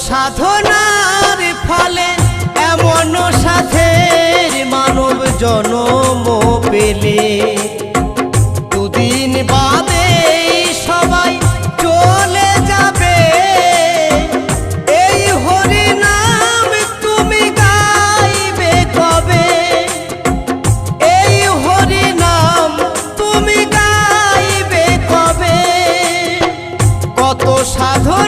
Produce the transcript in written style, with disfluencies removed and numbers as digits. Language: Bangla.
সাধনার ফলে এমন সাথের মানব জন্ম পেলে, দুদিন বাদে সবাই চলে যাবে। এই হরি নাম তুমি গাইবে কবে? এই হরি নাম তুমি গাইবে কবে? কত সাধু